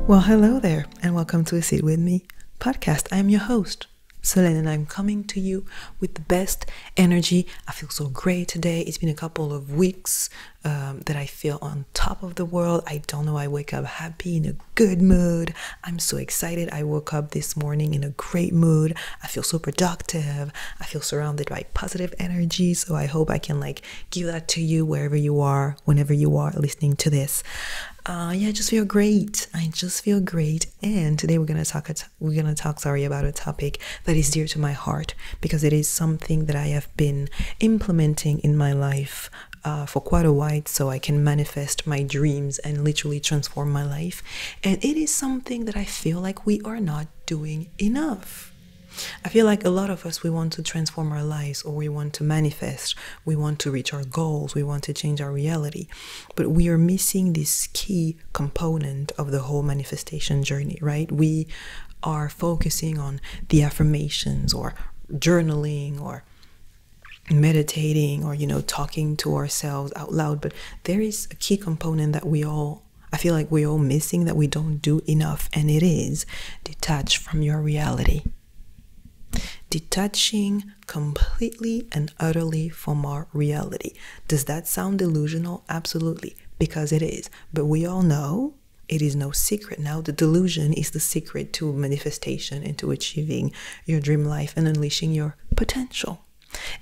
Well, hello there, and welcome to Sit With Me podcast. I am your host, Selene, and I'm coming to you with the best energy. I feel so great today. It's been a couple of weeks that I feel on top of the world. I don't know, I wake up happy, in a good mood. I'm so excited. I woke up this morning in a great mood. I feel so productive. I feel surrounded by positive energy. So I hope I can give that to you wherever you are, whenever you are listening to this. I just feel great. I just feel great. And today we're gonna talk about a topic that is dear to my heart, because it is something that I have been implementing in my life for quite a while, so I can manifest my dreams and literally transform my life. And it is something that I feel like we are not doing enough. I feel like a lot of us, we want to transform our lives, or we want to manifest, we want to reach our goals, we want to change our reality, but we are missing this key component of the whole manifestation journey, right? We are focusing on the affirmations, or journaling, or meditating, or talking to ourselves out loud, but there is a key component that I feel like we're all missing, that we don't do enough, and it is detach from your reality. Detaching completely and utterly from our reality. Does that sound delusional? Absolutely, because it is. But we all know it is no secret now. The delusion is the secret to manifestation and to achieving your dream life and unleashing your potential.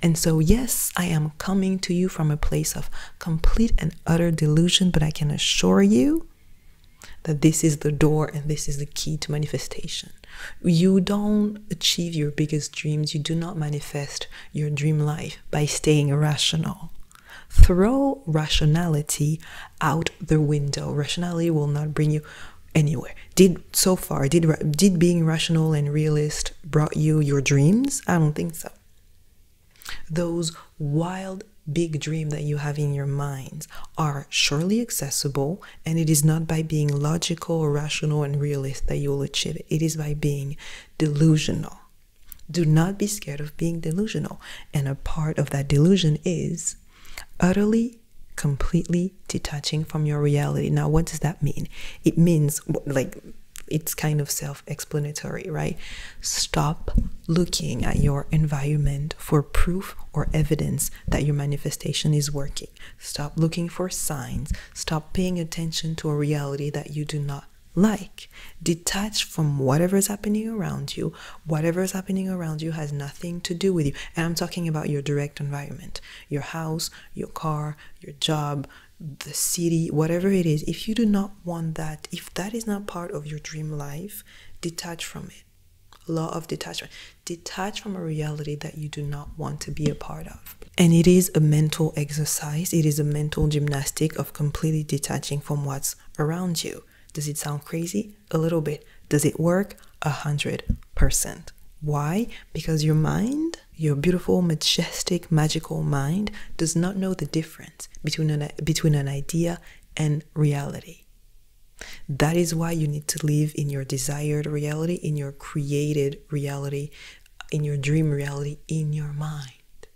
And so, yes, I am coming to you from a place of complete and utter delusion, but I can assure you that this is the door and this is the key to manifestation. You don't achieve your biggest dreams, you do not manifest your dream life by staying irrational. Throw rationality out the window. Rationality will not bring you anywhere. Did being rational and realist brought you your dreams? I don't think so. Those wild big dream that you have in your minds are surely accessible, and it is not by being logical or rational and realist that you will achieve it. It is by being delusional. Do not be scared of being delusional, and a part of that delusion is utterly, completely detaching from your reality. Now, what does that mean? It means, it's kind of self-explanatory, right? Stop looking at your environment for proof or evidence that your manifestation is working. Stop looking for signs. Stop paying attention to a reality that you do not like. Detach from whatever is happening around you. Whatever is happening around you has nothing to do with you. And I'm talking about your direct environment, your house, your car, your job, the city, whatever it is. If you do not want that, if that is not part of your dream life, detach from it. Law of detachment. Detach from a reality that you do not want to be a part of. And it is a mental exercise. It is a mental gymnastic of completely detaching from what's around you. Does it sound crazy? A little bit. Does it work? 100%. Why? Because your mind, your beautiful, majestic, magical mind, does not know the difference between an idea and reality. That is why you need to live in your desired reality, in your created reality, in your dream reality, in your mind.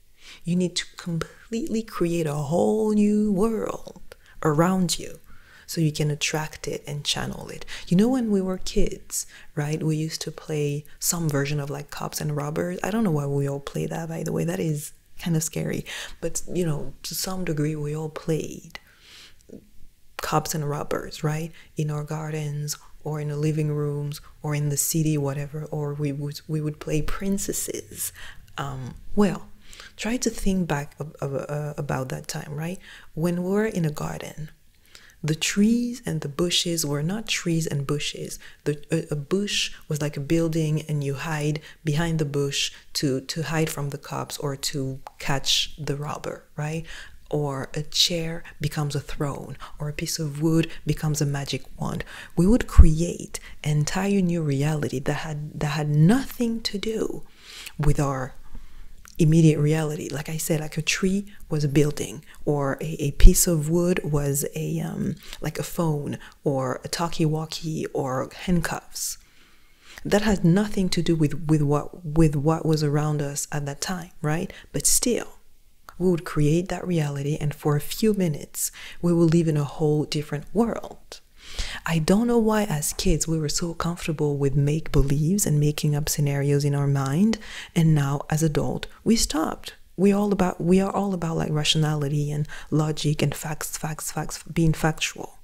You need to completely create a whole new world around you, so you can attract it and channel it. When we were kids, right, we used to play some version of cops and robbers. I don't know why we all play that, by the way. That is kind of scary. But, to some degree, we all played cops and robbers, right? In our gardens, or in the living rooms, or in the city, whatever. Or we would play princesses. Try to think back about that time, right? When we're in a garden, the trees and the bushes were not trees and bushes. A bush was like a building, and you hide behind the bush to hide from the cops or to catch the robber, right? Or a chair becomes a throne, or a piece of wood becomes a magic wand. We would create an entire new reality that had nothing to do with our immediate reality. Like I said, a tree was a building, or a piece of wood was a phone, or a talkie-walkie, or handcuffs. That had nothing to do with what was around us at that time, right? But still, we would create that reality, and for a few minutes, we will live in a whole different world. I don't know why as kids we were so comfortable with make-believes and making up scenarios in our mind, and now as adult we stopped. We are all about like rationality and logic and facts, being factual.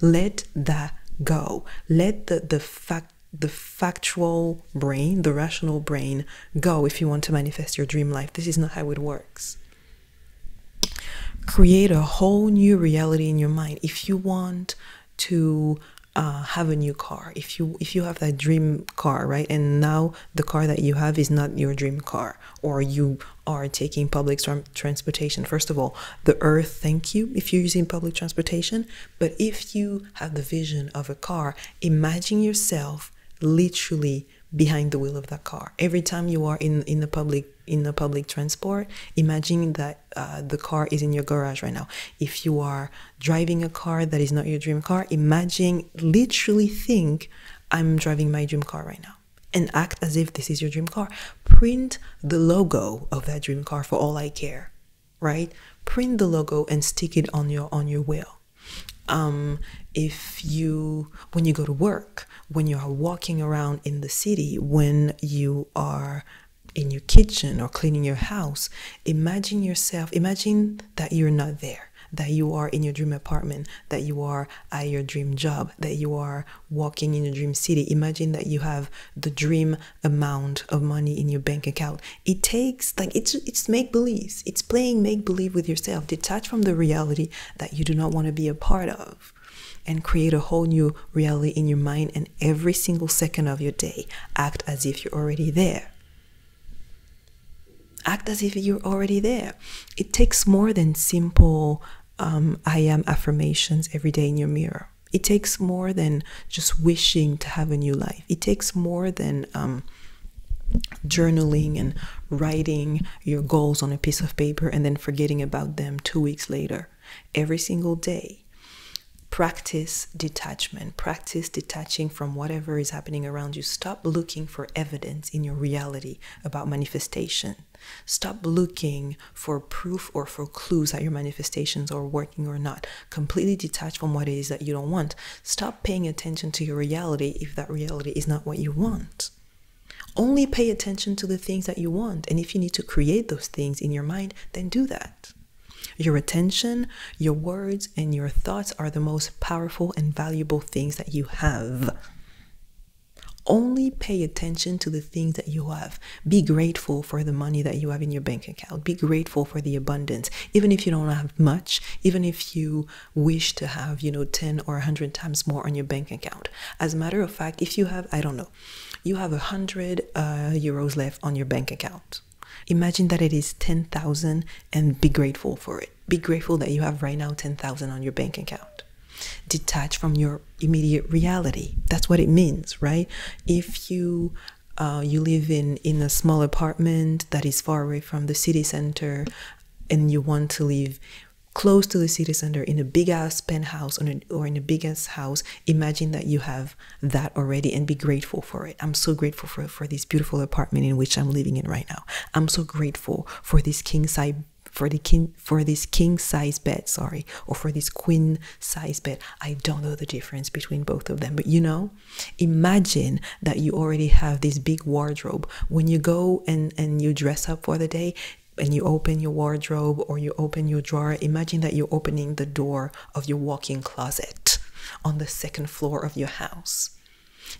Let that go. Let the factual brain, the rational brain go if you want to manifest your dream life. This is not how it works. Create a whole new reality in your mind. If you want to have a new car, if you have that dream car, right, and now the car that you have is not your dream car, or you are taking public transportation, first of all, the earth thank you if you're using public transportation. But if you have the vision of a car, imagine yourself literally behind the wheel of that car. Every time you are in the public transport, imagine that the car is in your garage right now. If you are driving a car that is not your dream car, imagine, literally think, I'm driving my dream car right now, and act as if this is your dream car. Print the logo of that dream car for all I care, right? Print the logo and stick it on your wheel. When you go to work, when you are walking around in the city, when you are in your kitchen or cleaning your house, imagine that you're not there, that you are in your dream apartment, that you are at your dream job, that you are walking in your dream city. Imagine that you have the dream amount of money in your bank account. It takes, like, it's make-believe. It's playing make-believe with yourself. Detach from the reality that you do not want to be a part of, and create a whole new reality in your mind. And every single second of your day, act as if you're already there. Act as if you're already there. It takes more than simple I am affirmations every day in your mirror. It takes more than just wishing to have a new life. It takes more than journaling and writing your goals on a piece of paper and then forgetting about them 2 weeks later. Every single day, practice detachment. Practice detaching from whatever is happening around you. Stop looking for evidence in your reality about manifestation. Stop looking for proof or for clues that your manifestations are working or not. Completely detach from what it is that you don't want. Stop paying attention to your reality if that reality is not what you want. Only pay attention to the things that you want. And if you need to create those things in your mind, then do that. Your attention, your words, and your thoughts are the most powerful and valuable things that you have. Only pay attention to the things that you have. Be grateful for the money that you have in your bank account. Be grateful for the abundance. Even if you don't have much, even if you wish to have, 10 or 100 times more on your bank account. As a matter of fact, if you have, I don't know, you have 100 euros left on your bank account. Imagine that it is 10,000 and be grateful for it. Be grateful that you have right now 10,000 on your bank account. Detach from your immediate reality. That's what it means, right? If you live in a small apartment that is far away from the city center and you want to live close to the city center in a big ass penthouse or in a big ass house, imagine that you have that already and be grateful for it. I'm so grateful for this beautiful apartment in which I'm living in right now. I'm so grateful for this king size bed, or for this queen size bed. I don't know the difference between both of them, but imagine that you already have this big wardrobe. When you go and you dress up for the day and you open your wardrobe or you open your drawer, imagine that you're opening the door of your walk-in closet on the second floor of your house.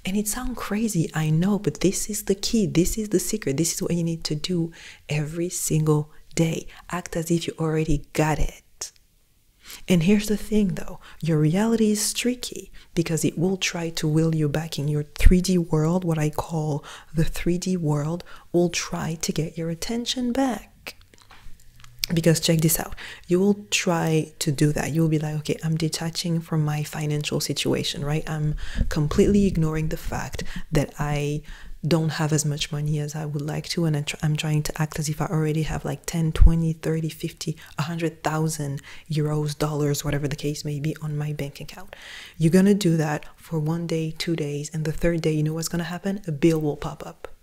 And it sounds crazy, I know, but this is the key. This is the secret. This is what you need to do every single day. Act as if you already got it. And here's the thing though, your reality is tricky because it will try to will you back in your 3D world. What I call the 3D world will try to get your attention back. Because check this out, you will try to do that. You'll be like, okay, I'm detaching from my financial situation, right? I'm completely ignoring the fact that I don't have as much money as I would like to, and I'm trying to act as if I already have like 10, 20, 30, 50, 100,000 euros, dollars, whatever the case may be on my bank account. You're gonna do that for 1 day, 2 days, and the third day, you know what's gonna happen? A bill will pop up.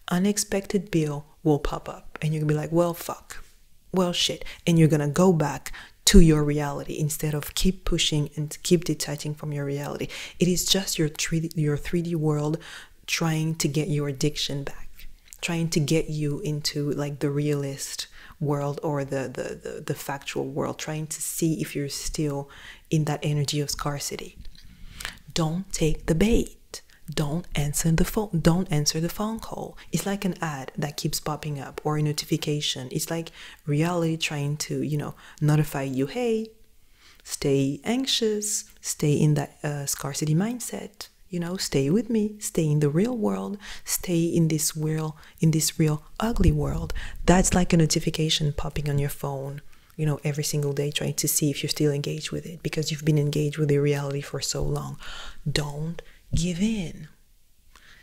Unexpected bill will pop up, and you're gonna be like, well, fuck. well, shit. And you're gonna go back to your reality instead of keep pushing and keep detaching from your reality. It is just your 3D world trying to get your addiction back, trying to get you into like the realist world or the factual world, trying to see if you're still in that energy of scarcity. Don't take the bait. Don't answer the phone. Don't answer the phone call. It's like an ad that keeps popping up or a notification. It's like reality trying to, notify you, hey, stay anxious, stay in that scarcity mindset. Stay with me, stay in the real world, stay in this real ugly world. That's like a notification popping on your phone, every single day, trying to see if you're still engaged with it because you've been engaged with the reality for so long. Don't give in.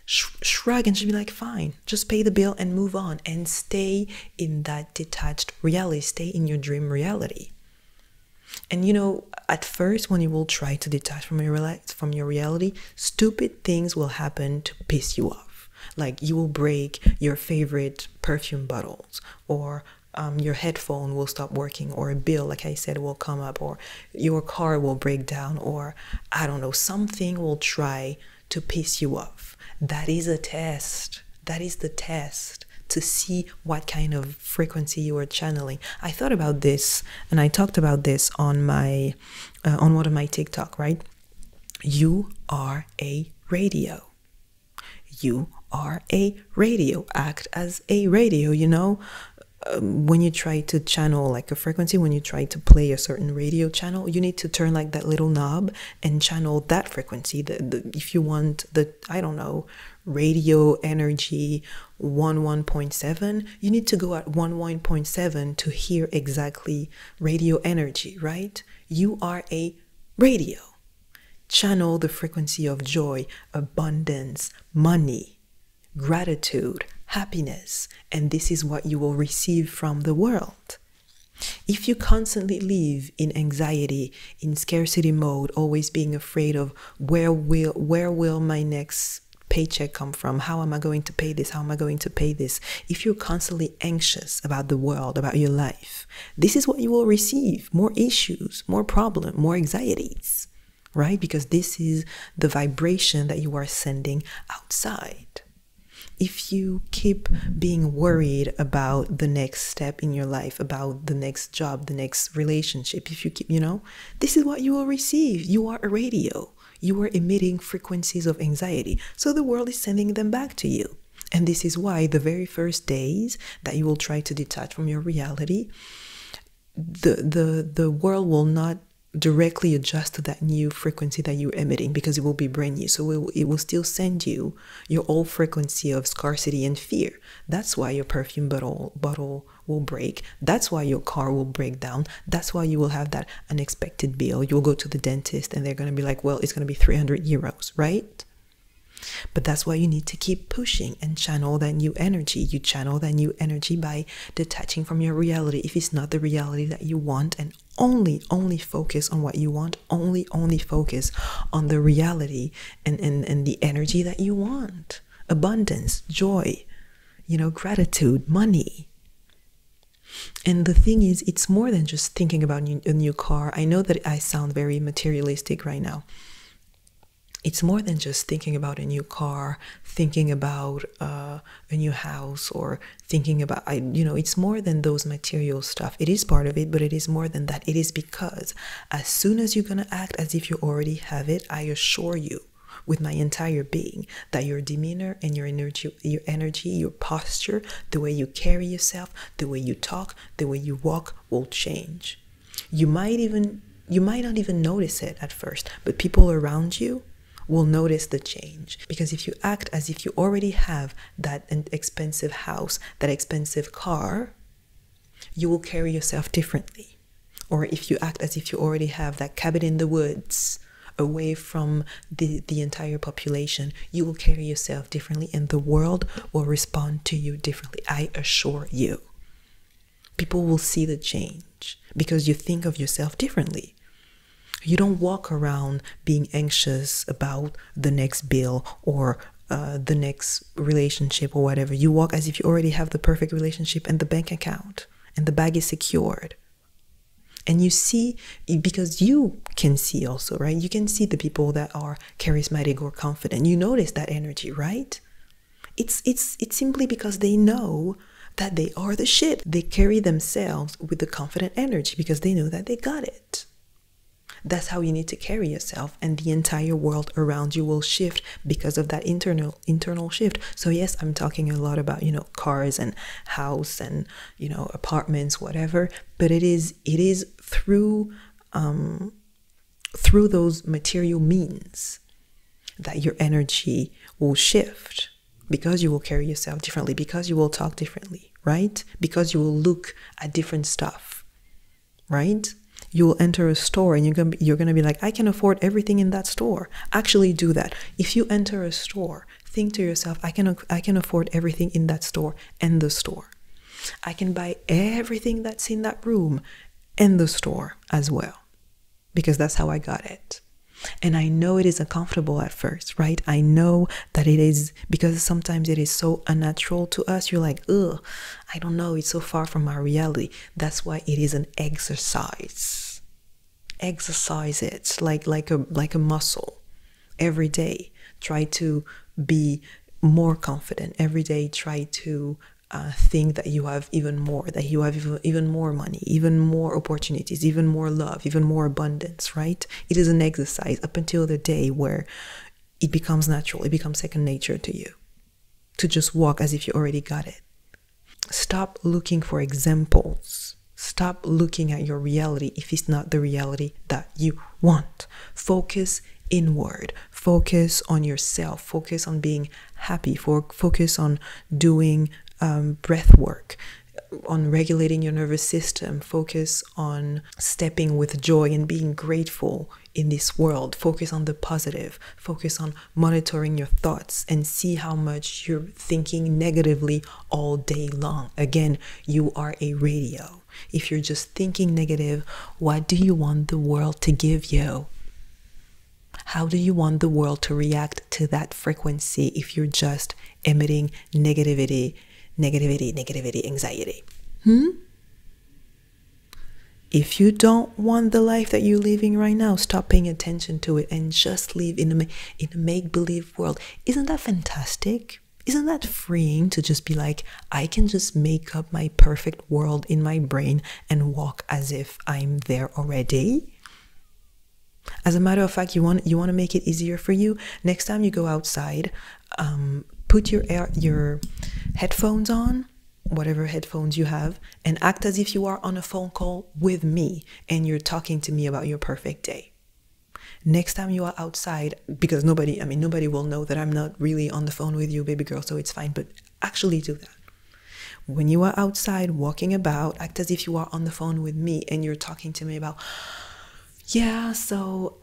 Shrug and just be like, fine, just pay the bill and move on and stay in that detached reality, stay in your dream reality. And at first, when you will try to detach from your reality, stupid things will happen to piss you off. Like you will break your favorite perfume bottles, or your headphone will stop working, or a bill, like I said, will come up, or your car will break down, or I don't know, something will try to piss you off. That is a test. That is the test to see what kind of frequency you are channeling. I thought about this and I talked about this on my on one of my TikTok, right? You are a radio. You are a radio. Act as a radio, when you try to channel like a frequency, when you try to play a certain radio channel, you need to turn like that little knob and channel that frequency. If you want the, I don't know, radio energy 11.7, you need to go at 11.7 to hear exactly radio energy, right? You are a radio. Channel the frequency of joy, abundance, money, gratitude, happiness, and this is what you will receive from the world. If you constantly live in anxiety, in scarcity mode, always being afraid of where will my next paycheck come from? How am I going to pay this? How am I going to pay this? If you're constantly anxious about the world, about your life, this is what you will receive: more issues, more problems, more anxieties, right? Because this is the vibration that you are sending outside. If you keep being worried about the next step in your life, about the next job, the next relationship, if you keep, this is what you will receive. You are a radio. You are emitting frequencies of anxiety. So the world is sending them back to you. And this is why the very first days that you will try to detach from your reality, the world will not directly adjust to that new frequency that you're emitting, because it will be brand new. So it will still send you your old frequency of scarcity and fear. That's why your perfume bottle will break. That's why your car will break down. That's why you will have that unexpected bill. You'll go to the dentist and they're going to be like, well, it's going to be 300 euros, right? But that's why you need to keep pushing and channel that new energy. You channel that new energy by detaching from your reality if it's not the reality that you want, and only focus on what you want. Only focus on the reality and the energy that you want. Abundance, joy, gratitude, money. And the thing is, it's more than just thinking about a new car. I know that I sound very materialistic right now. It's more than just thinking about a new car, thinking about a new house, or thinking about, it's more than those material stuff. It is part of it, but it is more than that. It is because as soon as you're going to act as if you already have it, I assure you with my entire being that your demeanor and your energy, your posture, the way you carry yourself, the way you talk, the way you walk will change. You might not even notice it at first, but people around you will notice the change. Because if you act as if you already have that expensive house, that expensive car, you will carry yourself differently. Or if you act as if you already have that cabin in the woods, away from the entire population, you will carry yourself differently, and the world will respond to you differently. I assure you. People will see the change because you think of yourself differently. You don't walk around being anxious about the next bill or the next relationship or whatever. You walk as if you already have the perfect relationship and the bank account and the bag is secured. And you see, because you can see also, right? You can see the people that are charismatic or confident. You notice that energy, right? It's simply because they know that they are the shit. They carry themselves with the confident energy because they know that they got it. That's how you need to carry yourself, and the entire world around you will shift because of that internal shift. So yes, I'm talking a lot about, cars and house and, apartments, whatever, but it is through those material means that your energy will shift, because you will carry yourself differently, because you will talk differently, right? Because you will look at different stuff, right? You will enter a store and you're gonna be like, I can afford everything in that store. Actually do that. If you enter a store, think to yourself, I can afford everything in that store and the store. I can buy everything that's in that room and the store as well, because that's how I got it. And I know it is uncomfortable at first, right? I know that it is, because sometimes it is so unnatural to us. You're like, ugh, I don't know, it's so far from my reality. That's why it is an exercise. Exercise it like a muscle. Every day, try to be more confident. Every day, try to think that you have even more, that you have even more money, even more opportunities, even more love, even more abundance, right? It is an exercise up until the day where it becomes natural, it becomes second nature to you, to just walk as if you already got it. Stop looking for examples. Stop looking at your reality if it's not the reality that you want. Focus inward. Focus on yourself. Focus on being happy. Focus on doing breath work, on regulating your nervous system. Focus on stepping with joy and being grateful in this world. Focus on the positive. Focus on monitoring your thoughts and see how much you're thinking negatively all day long. Again, you are a radio. If you're just thinking negative, what do you want the world to give you? How do you want the world to react to that frequency if you're just emitting negativity, anxiety? If you don't want the life that you're living right now, stop paying attention to it and just live in a make-believe world. Isn't that fantastic? Isn't that freeing to just be like, I can just make up my perfect world in my brain and walk as if I'm there already? As a matter of fact, you want to make it easier for you. Next time you go outside, put your headphones on, whatever headphones you have, and act as if you are on a phone call with me and you're talking to me about your perfect day. Next time you are outside, because nobody will know that I'm not really on the phone with you, baby girl, so it's fine, but actually do that. When you are outside walking about, act as if you are on the phone with me and you're talking to me about, yeah, so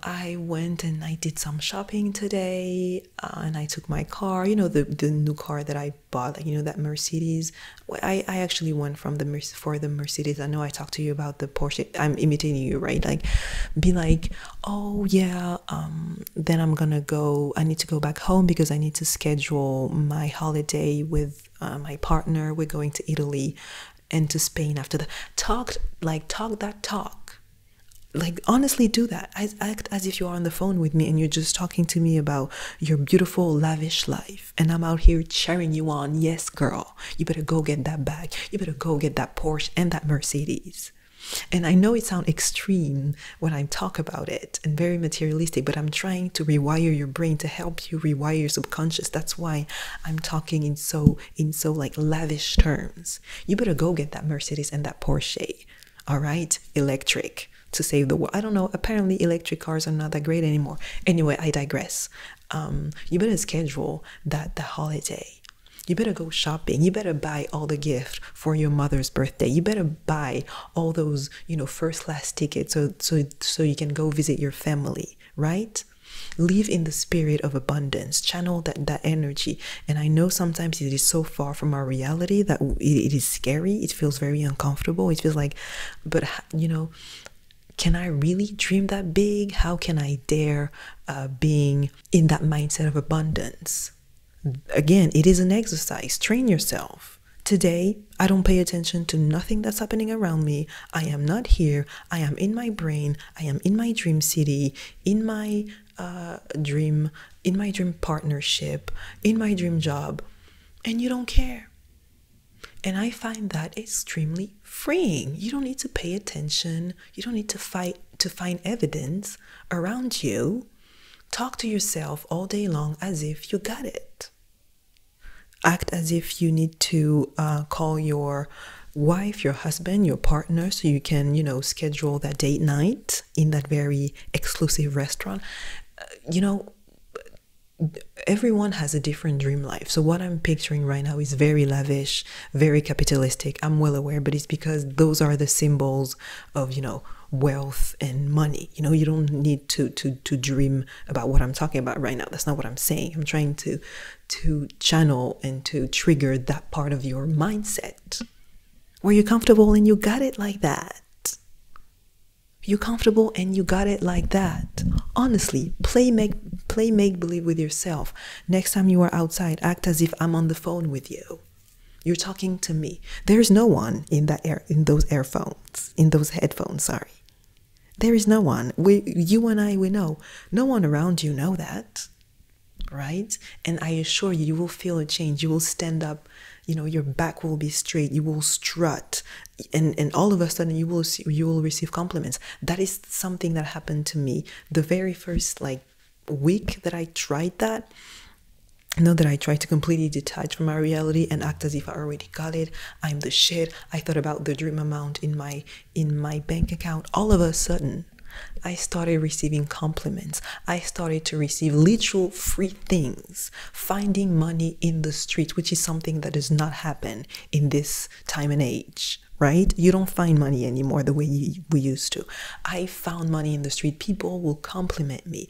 I went and I did some shopping today, and I took my car, the new car that I bought, that Mercedes. I actually went for the Mercedes. I know I talked to you about the Porsche. I'm imitating you, right? Like, be like, oh yeah, then I need to go back home because I need to schedule my holiday with my partner. We're going to Italy and to Spain after that. Talk that talk. Like, honestly, do that. Act as if you're on the phone with me and you're just talking to me about your beautiful, lavish life. And I'm out here cheering you on. Yes, girl, you better go get that bag. You better go get that Porsche and that Mercedes. And I know it sounds extreme when I talk about it and very materialistic, but I'm trying to rewire your brain, to help you rewire your subconscious. That's why I'm talking in so like lavish terms. You better go get that Mercedes and that Porsche. All right, electric, to save the world. I don't know, apparently electric cars are not that great anymore. Anyway, I digress. You better schedule the holiday. You better go shopping. You better buy all the gift for your mother's birthday. You better buy all those, first class tickets so you can go visit your family, right? Live in the spirit of abundance. Channel that energy. And I know sometimes it is so far from our reality that it is scary. It feels very uncomfortable. It feels like, but can I really dream that big? How can I dare being in that mindset of abundance? Again, it is an exercise. Train yourself. Today, I don't pay attention to nothing that's happening around me. I am not here. I am in my brain. I am in my dream city, in my dream, in my dream partnership, in my dream job, and you don't care. And I find that extremely freeing. You don't need to pay attention. You don't need to fight to find evidence around you. Talk to yourself all day long as if you got it. Act as if you need to call your wife, your husband, your partner, so you can, schedule that date night in that very exclusive restaurant. Everyone has a different dream life. So what I'm picturing right now is very lavish, very capitalistic. I'm well aware, but it's because those are the symbols of, wealth and money. You don't need to dream about what I'm talking about right now. That's not what I'm saying. I'm trying to channel and to trigger that part of your mindset where you're comfortable and you got it like that. You're comfortable and you got it like that. Honestly, play make believe with yourself. Next time you are outside, act as if I'm on the phone with you. You're talking to me. There's no one in those headphones, sorry. There is no one. You and I, we know. No one around you know that. Right? And I assure you, you will feel a change. You will stand up, your back will be straight, you will strut, and all of a sudden you will receive compliments. That is something that happened to me the very first week that I tried that. That I tried to completely detach from my reality and act as if I already got it. I'm the shit. I thought about the dream amount in my bank account. All of a sudden, I started receiving compliments. I started to receive literal free things, finding money in the street, which is something that does not happen in this time and age, right? You don't find money anymore the way we used to. I found money in the street. People will compliment me.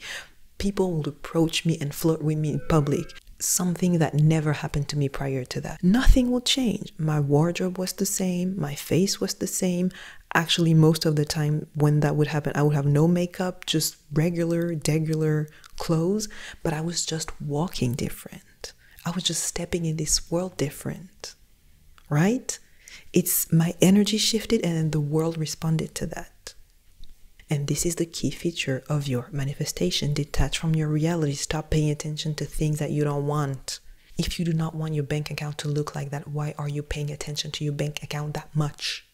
People will approach me and flirt with me in public. Something that never happened to me prior to that. Nothing will change. My wardrobe was the same. My face was the same. Actually, most of the time when that would happen, I would have no makeup, just regular clothes, but I was just walking different. I was just stepping in this world different, right? It's my energy shifted and then the world responded to that. And this is the key feature of your manifestation. Detach from your reality. Stop paying attention to things that you don't want. If you do not want your bank account to look like that, why are you paying attention to your bank account that much?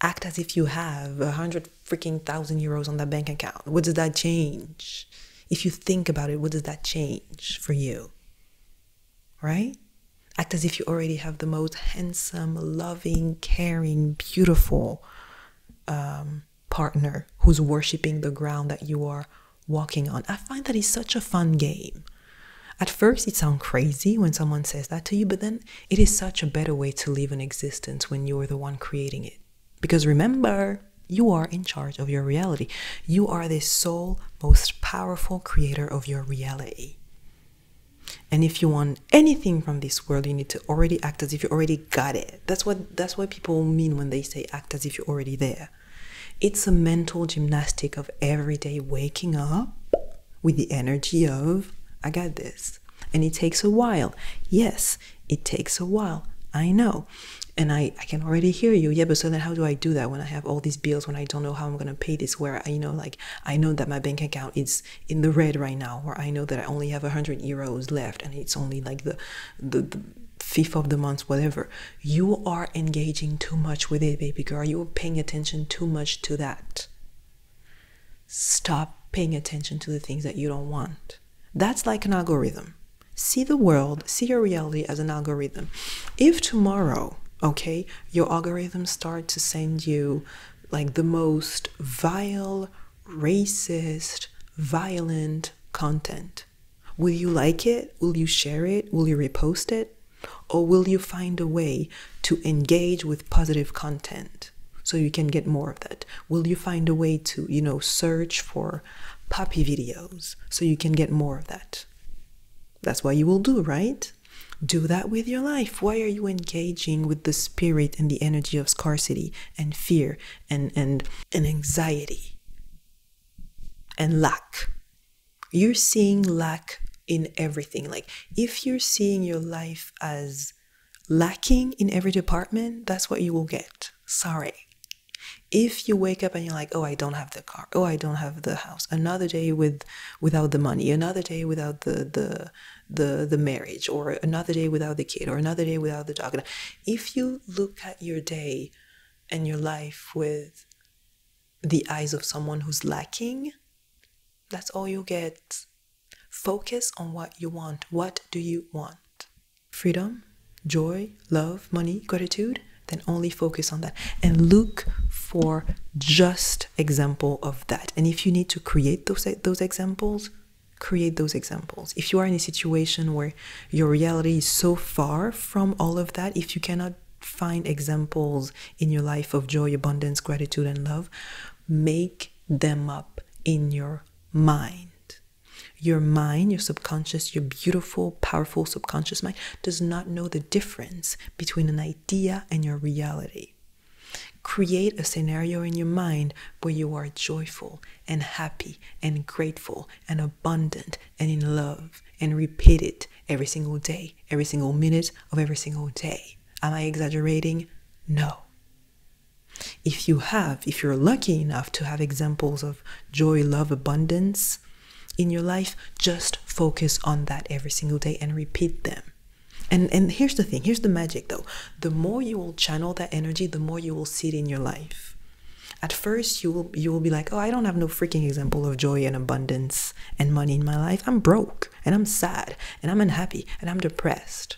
Act as if you have 100 freaking thousand euros on that bank account. What does that change? If you think about it, what does that change for you? Right? Act as if you already have the most handsome, loving, caring, beautiful partner who's worshiping the ground that you are walking on. I find that is such a fun game. At first, it sounds crazy when someone says that to you, but then it is such a better way to live an existence when you're the one creating it. Because remember, you are in charge of your reality. You are the sole, most powerful creator of your reality. And if you want anything from this world, you need to already act as if you already got it. That's what people mean when they say act as if you're already there. It's a mental gymnastic of every day waking up with the energy of, I got this. And it takes a while. Yes, it takes a while. I know. And I can already hear you. Yeah, but so then how do I do that when I have all these bills, when I don't know how I'm going to pay this, where I know that my bank account is in the red right now, or I know that I only have 100 euros left and it's only like the fifth of the month, whatever. You are engaging too much with it, baby girl. You are paying attention too much to that. Stop paying attention to the things that you don't want. That's like an algorithm. See the world, see your reality as an algorithm. If tomorrow, okay, your algorithm starts to send you like the most vile, racist, violent content, will you like it? Will you share it? Will you repost it? Or will you find a way to engage with positive content so you can get more of that? Will you find a way to, search for puppy videos so you can get more of that? That's what you will do, right? Do that with your life. Why are you engaging with the spirit and the energy of scarcity and fear and anxiety and lack? You're seeing lack in everything. Like if you're seeing your life as lacking in every department, that's what you will get. Sorry. If you wake up and you're like, oh, I don't have the car, oh, I don't have the house, another day without the money, another day without the marriage, or another day without the kid, or another day without the dog. If you look at your day and your life with the eyes of someone who's lacking, that's all you get. Focus on what you want. What do you want? Freedom, joy, love, money, gratitude? Then only focus on that and look for just example of that. And if you need to create those examples, create those examples. If you are in a situation where your reality is so far from all of that, if you cannot find examples in your life of joy, abundance, gratitude, and love, make them up in your mind. Your mind, your subconscious, your beautiful, powerful subconscious mind does not know the difference between an idea and your reality. Create a scenario in your mind where you are joyful and happy and grateful and abundant and in love, and repeat it every single day, every single minute of every single day. Am I exaggerating? No. If you're lucky enough to have examples of joy, love, abundance in your life, just focus on that every single day and repeat them. And here's the thing, here's the magic though. The more you will channel that energy, the more you will see it in your life. At first, you will be like, oh, I don't have no freaking example of joy and abundance and money in my life. I'm broke and I'm sad and I'm unhappy and I'm depressed.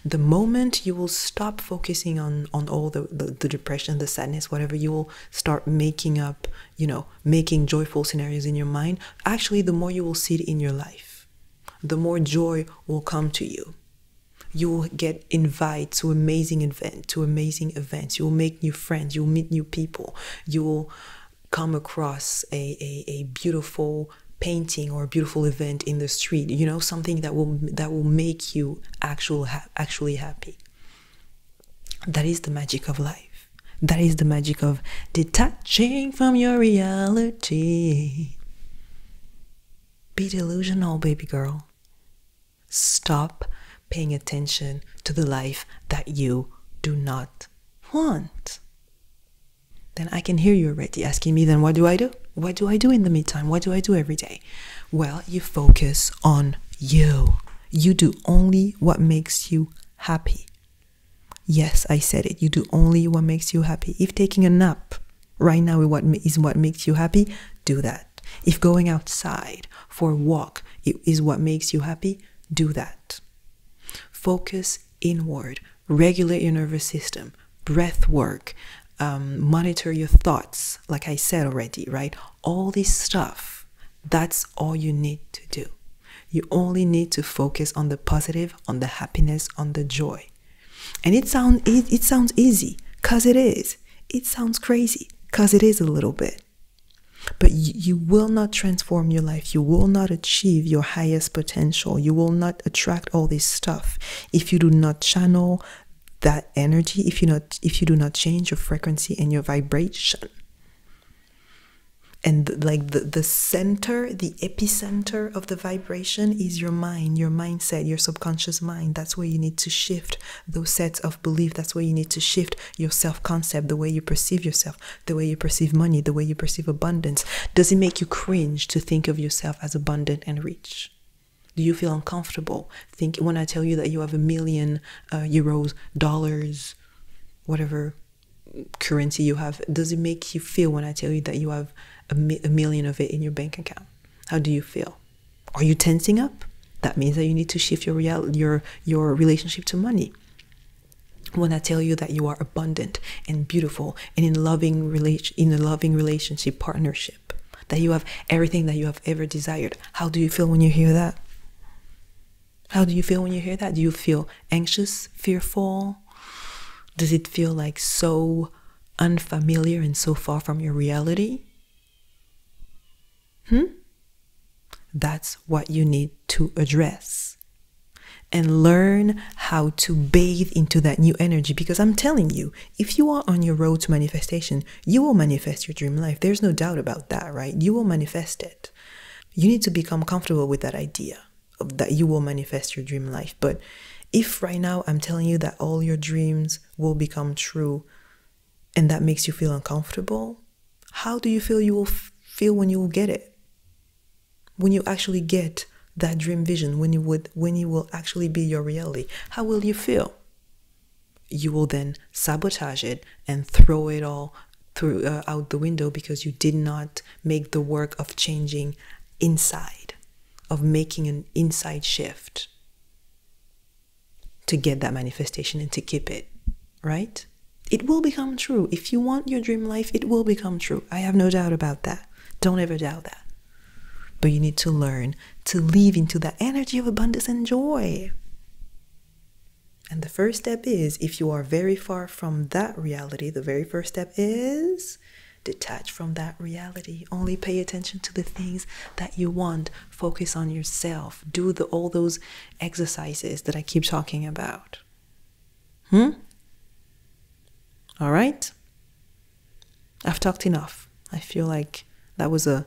The moment you will stop focusing on all the depression, the sadness, whatever, you will start making up, making joyful scenarios in your mind. Actually, the more you will see it in your life, the more joy will come to you. You will get invited to amazing events. You will make new friends. You will meet new people. You will come across a beautiful painting or a beautiful event in the street. Something that will make you actually happy. That is the magic of life. That is the magic of detaching from your reality. Be delusional, baby girl. Stop paying attention to the life that you do not want. Then I can hear you already asking me, then what do I do? What do I do in the meantime? What do I do every day? Well, you focus on you. You do only what makes you happy. Yes, I said it. You do only what makes you happy. If taking a nap right now is what makes you happy, do that. If going outside for a walk is what makes you happy, do that. Focus inward, regulate your nervous system, breath work, monitor your thoughts, like I said already, right? All this stuff, that's all you need to do. You only need to focus on the positive, on the happiness, on the joy. And it sounds easy, because it is. It sounds crazy, because it is a little bit. But you will not transform your life. You will not achieve your highest potential. You will not attract all this stuff if you do not channel that energy, if you do not change your frequency and your vibration. And the center, the epicenter of the vibration is your mind, your mindset, your subconscious mind. That's where you need to shift those sets of belief. That's where you need to shift your self-concept, the way you perceive yourself, the way you perceive money, the way you perceive abundance. Does it make you cringe to think of yourself as abundant and rich? Do you feel uncomfortable when I tell you that you have 1 million euros, dollars, whatever currency you have? Does it make you feel when I tell you that you have a million of it in your bank account? How do you feel? Are you tensing up? That means that you need to shift your relationship to money. When I tell you that you are abundant and beautiful and in a loving relationship, partnership, that you have everything that you have ever desired, how do you feel when you hear that? How do you feel when you hear that? Do you feel anxious, fearful? Does it feel like so unfamiliar and so far from your reality? That's what you need to address. And learn how to bathe into that new energy. Because I'm telling you, if you are on your road to manifestation, you will manifest your dream life. There's no doubt about that, right? You will manifest it. You need to become comfortable with that idea of that you will manifest your dream life. But If right now I'm telling you that all your dreams will become true and that makes you feel uncomfortable, how do you feel you will feel when you will get it? When you actually get that dream vision, when you will actually be your reality, how will you feel? You will then sabotage it and throw it all out the window because you did not make the work of changing inside, of making an inside shift to get that manifestation and to keep it, right? It will become true. If you want your dream life, it will become true. I have no doubt about that. Don't ever doubt that. But you need to learn to live into that energy of abundance and joy. And the first step is, if you are very far from that reality, the very first step is detach from that reality. Only pay attention to the things that you want. Focus on yourself. Do all those exercises that I keep talking about. All right? I've talked enough. I feel like that was a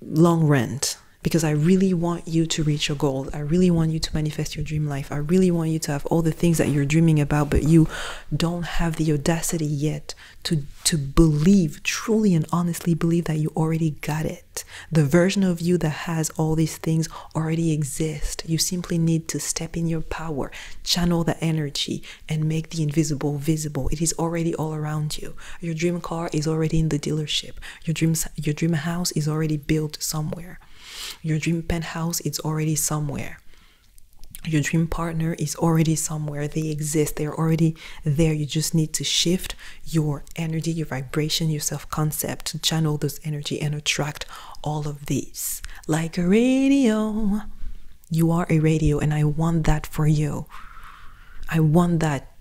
long rant, because I really want you to reach your goals. I really want you to manifest your dream life. I really want you to have all the things that you're dreaming about, but you don't have the audacity yet to believe, truly and honestly believe that you already got it. The version of you that has all these things already exists. You simply need to step in your power, channel the energy, and make the invisible visible. It is already all around you. Your dream car is already in the dealership. Your dream house is already built somewhere. Your dream penthouse is already somewhere. Your dream partner is already somewhere. They exist. They're already there. You just need to shift your energy, your vibration, your self-concept to channel this energy and attract all of these. Like a radio. You are a radio, and I want that for you. I want that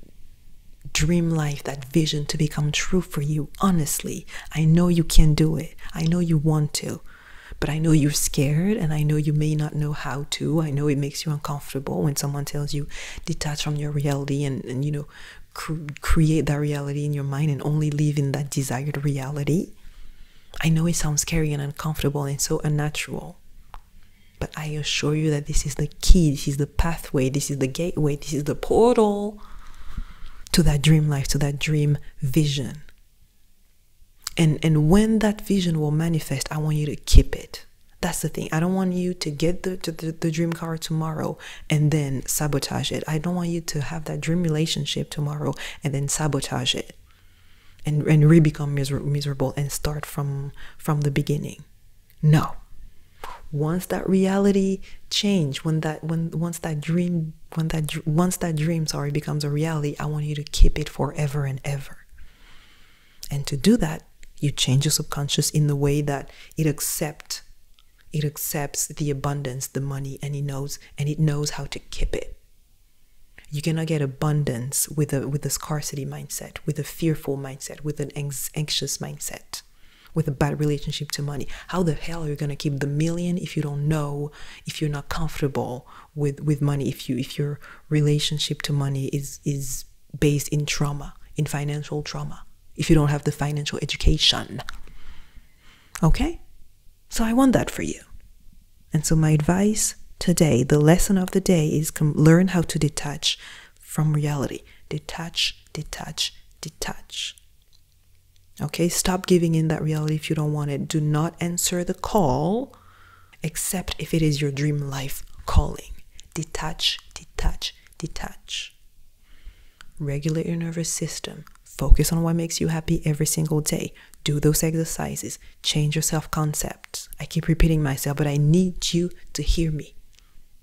dream life, that vision to become true for you. Honestly, I know you can do it. I know you want to. But I know you're scared, and I know you may not know how to. I know it makes you uncomfortable when someone tells you detach from your reality and you know, create that reality in your mind and only live in that desired reality. I know it sounds scary and uncomfortable and so unnatural. But I assure you that this is the key, this is the pathway, this is the gateway, this is the portal to that dream life, to that dream vision. And when that vision will manifest, I want you to keep it. That's the thing. I don't want you to get the dream car tomorrow and then sabotage it. I don't want you to have that dream relationship tomorrow and then sabotage it and re-become miserable and start from the beginning. No. Once that reality change, once that dream becomes a reality, I want you to keep it forever and ever. And to do that, you change your subconscious in the way that it accepts the abundance, the money, and it knows how to keep it. You cannot get abundance with a scarcity mindset, with a fearful mindset, with an anxious mindset, with a bad relationship to money. How the hell are you gonna keep the million if you don't know, if you're not comfortable with money, if your relationship to money is based in trauma, in financial trauma? If you don't have the financial education. Okay? So I want that for you. And so my advice today, the lesson of the day is learn how to detach from reality. Detach, detach, detach. Okay? Stop giving in that reality if you don't want it. Do not answer the call except if it is your dream life calling. Detach, detach, detach. Regulate your nervous system. Focus on what makes you happy every single day. Do those exercises. Change your self-concept. I keep repeating myself, but I need you to hear me.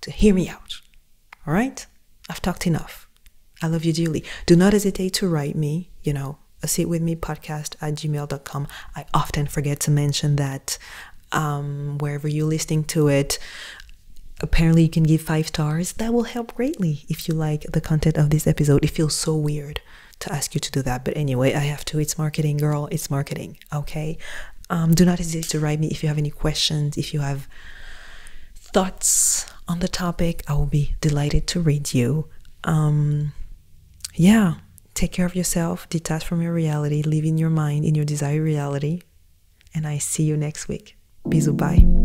To hear me out. All right? I've talked enough. I love you dearly. Do not hesitate to write me, aseatwithmepodcast@gmail.com. I often forget to mention that wherever you're listening to it. Apparently you can give 5 stars. That will help greatly if you like the content of this episode. It feels so weird to ask you to do that, but anyway, I have to. It's marketing, girl. It's marketing. Okay. Do not hesitate to write me if you have any questions, if you have thoughts on the topic. I will be delighted to read you. Yeah, take care of yourself, detach from your reality, live in your mind, in your desired reality, and I see you next week. Bisous, bye.